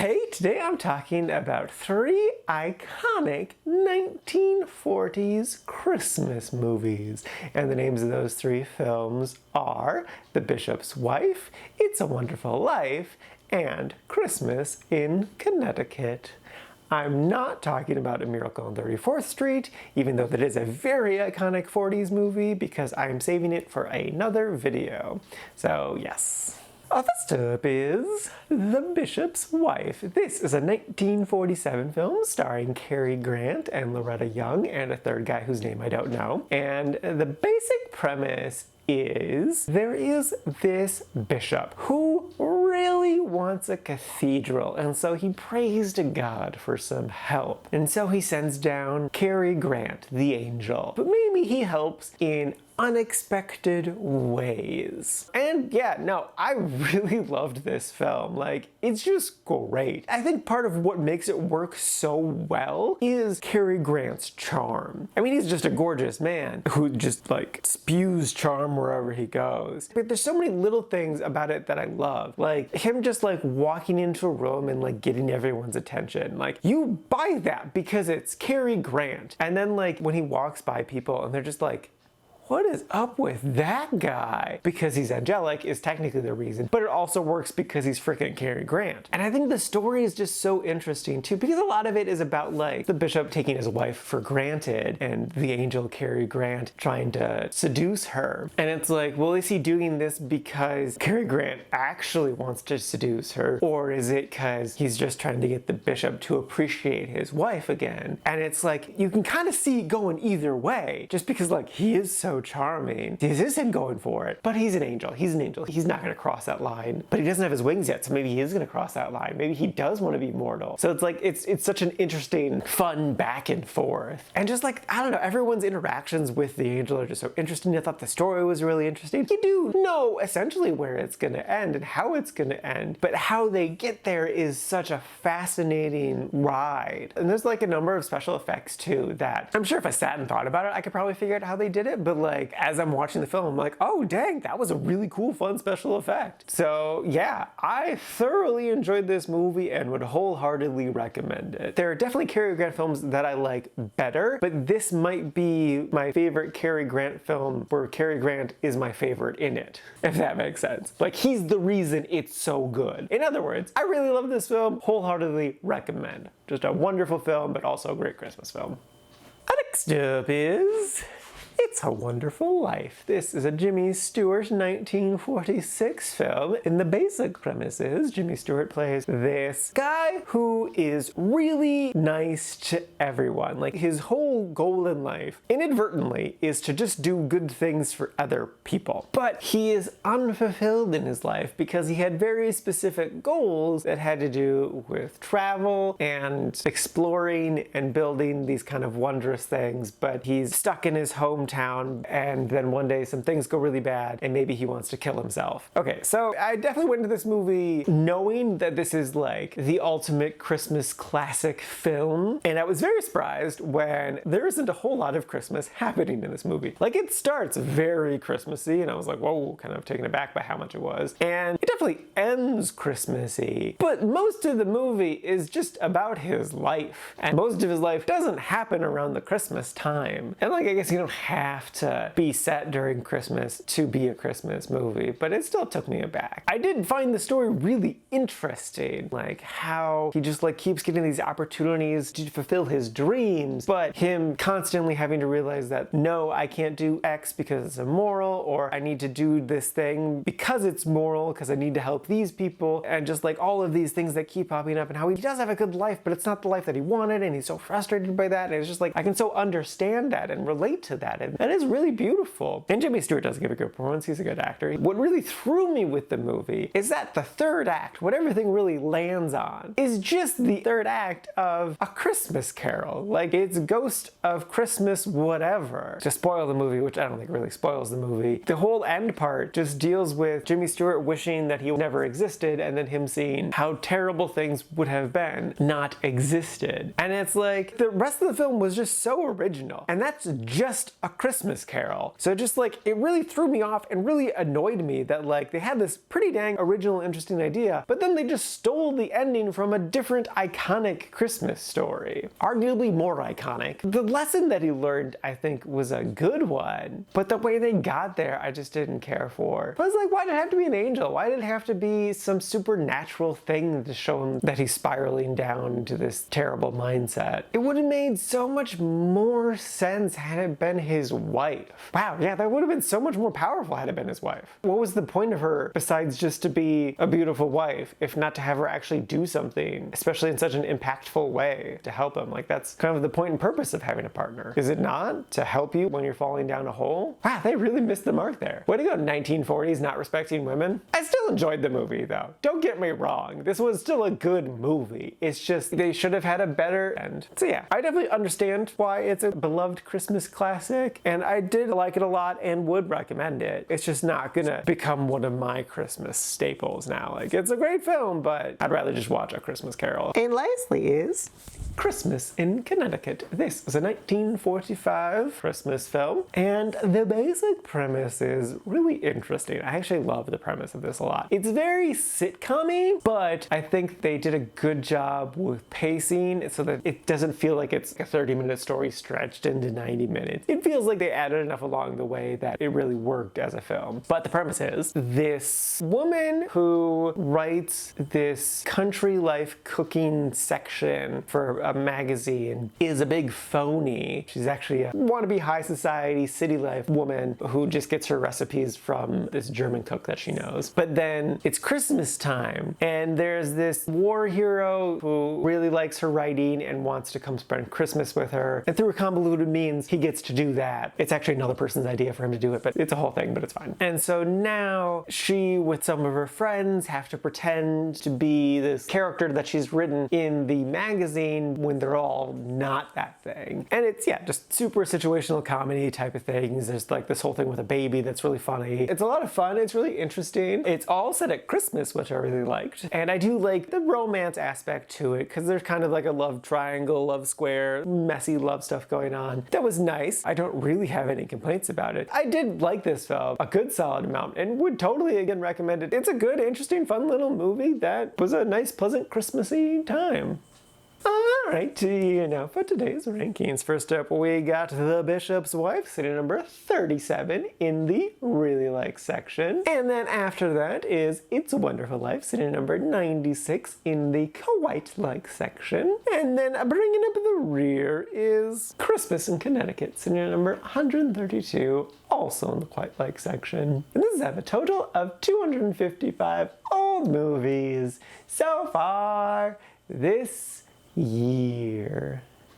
Hey, today I'm talking about 3 iconic 1940s Christmas movies. And the names of those 3 films are The Bishop's Wife, It's a Wonderful Life, and Christmas in Connecticut. I'm not talking about A Miracle on 34th Street, even though that is a very iconic 40s movie, because I'm saving it for another video. So yes. First up is The Bishop's Wife. This is a 1947 film starring Cary Grant and Loretta Young and a third guy whose name I don't know. And the basic premise is there is this bishop who really wants a cathedral, and so he prays to God for some help. And so he sends down Cary Grant, the angel. But maybe he helps in unexpected ways. And yeah, no, I really loved this film. Like, it's just great. I think part of what makes it work so well is Cary Grant's charm. I mean, he's just a gorgeous man who just like spews charm wherever he goes. But there's so many little things about it that I love. Like him just like walking into a room and like getting everyone's attention. Like, you buy that because it's Cary Grant. And then like when he walks by people and they're just like, what is up with that guy? Because he's angelic is technically the reason, but it also works because he's freaking Cary Grant. And I think the story is just so interesting too, because a lot of it is about like the bishop taking his wife for granted and the angel Cary Grant trying to seduce her. And it's like, well, is he doing this because Cary Grant actually wants to seduce her? Or is it because he's just trying to get the bishop to appreciate his wife again? And it's like, you can kind of see it going either way, just because like he is so charming. This is him going for it. But he's an angel. He's an angel. He's not going to cross that line. But he doesn't have his wings yet, so maybe he is going to cross that line. Maybe he does want to be mortal. So it's like, it's such an interesting, fun back and forth. And just like, I don't know, everyone's interactions with the angel are just so interesting. I thought the story was really interesting. You do know essentially where it's going to end and how it's going to end. But how they get there is such a fascinating ride. And there's like a number of special effects too that I'm sure if I sat and thought about it, I could probably figure out how they did it. But like, as I'm watching the film, I'm like, oh dang, that was a really cool, fun special effect. So yeah, I thoroughly enjoyed this movie and would wholeheartedly recommend it. There are definitely Cary Grant films that I like better, but this might be my favorite Cary Grant film where Cary Grant is my favorite in it, if that makes sense. Like, he's the reason it's so good. In other words, I really love this film, wholeheartedly recommend. Just a wonderful film, but also a great Christmas film. Next up is It's a Wonderful Life. This is a Jimmy Stewart 1946 film. And the basic premise is Jimmy Stewart plays this guy who is really nice to everyone. Like, his whole goal in life, inadvertently, is to just do good things for other people. But he is unfulfilled in his life because he had very specific goals that had to do with travel and exploring and building these kind of wondrous things. But he's stuck in his hometown, and then one day some things go really bad and maybe he wants to kill himself. Okay, so I definitely went into this movie knowing that this is like the ultimate Christmas classic film, and I was very surprised when there isn't a whole lot of Christmas happening in this movie. Like, it starts very Christmassy and I was like, whoa, kind of taken aback by how much it was. And it definitely ends Christmassy, but most of the movie is just about his life. And most of his life doesn't happen around the Christmas time. And like, I guess you don't have to be set during Christmas to be a Christmas movie, but it still took me aback. I did find the story really interesting, like how he just like keeps getting these opportunities to fulfill his dreams, but him constantly having to realize that, no, I can't do X because it's immoral, or I need to do this thing because it's moral, because I need to help these people, and just like all of these things that keep popping up, and how he does have a good life, but it's not the life that he wanted, and he's so frustrated by that, and it's just like, I can so understand that and relate to that, and that is really beautiful. And Jimmy Stewart does give a good performance. He's a good actor. What really threw me with the movie is that the third act, what everything really lands on, is just the third act of A Christmas Carol. Like, it's Ghost of Christmas whatever. To spoil the movie, which I don't think really spoils the movie, the whole end part just deals with Jimmy Stewart wishing that he never existed, and then him seeing how terrible things would have been not existed. And it's like, the rest of the film was just so original. And that's just A Christmas Carol. So just like, it really threw me off and really annoyed me that like they had this pretty dang original, interesting idea, but then they just stole the ending from a different iconic Christmas story. Arguably more iconic. The lesson that he learned, I think, was a good one, but the way they got there, I just didn't care for. I was like, why did it have to be an angel? Why did it have to be some supernatural thing to show him that he's spiraling down into this terrible mindset? It would have made so much more sense had it been his wife. Wow, yeah, that would have been so much more powerful had it been his wife. What was the point of her besides just to be a beautiful wife, if not to have her actually do something, especially in such an impactful way to help him? Like, that's kind of the point and purpose of having a partner. Is it not? To help you when you're falling down a hole? Wow, they really missed the mark there. Way to go, 1940s not respecting women. I still enjoyed the movie though. Don't get me wrong. This was still a good movie. It's just they should have had a better end. So yeah, I definitely understand why it's a beloved Christmas classic, and I did like it a lot and would recommend it. It's just not gonna become one of my Christmas staples now. Like, it's a great film, but I'd rather just watch A Christmas Carol. And lastly is Christmas in Connecticut. This was a 1945 Christmas film, and the basic premise is really interesting. I actually love the premise of this a lot. It's very sitcom-y, but I think they did a good job with pacing so that it doesn't feel like it's a 30-minute story stretched into 90 minutes. It feels like they added enough along the way that it really worked as a film. But the premise is this woman who writes this country life cooking section for a magazine is a big phony. She's actually a wannabe high society city life woman who just gets her recipes from this German cook that she knows. But then it's Christmas time, and there's this war hero who really likes her writing and wants to come spend Christmas with her, and through a convoluted means he gets to do that. It's actually another person's idea for him to do it, but it's a whole thing, but it's fine. And so now she, with some of her friends, have to pretend to be this character that she's written in the magazine when they're all not that thing. And it's, yeah, just super situational comedy type of things. There's like this whole thing with a baby that's really funny. It's a lot of fun. It's really interesting. It's all set at Christmas, which I really liked. And I do like the romance aspect to it, because there's kind of like a love triangle, love square, messy love stuff going on. That was nice. I don't really have any complaints about it. I did like this film a good solid amount and would totally again recommend it. It's a good, interesting, fun little movie that was a nice, pleasant Christmassy time. Alright, for today's rankings. First up, we got The Bishop's Wife, sitting number 37 in the Really Like section. And then after that is It's a Wonderful Life, sitting number 96 in the Quite Like section. And then bringing up the rear is Christmas in Connecticut, sitting at number 132, also in the Quite Like section. And this is have a total of 255 old movies so far this year.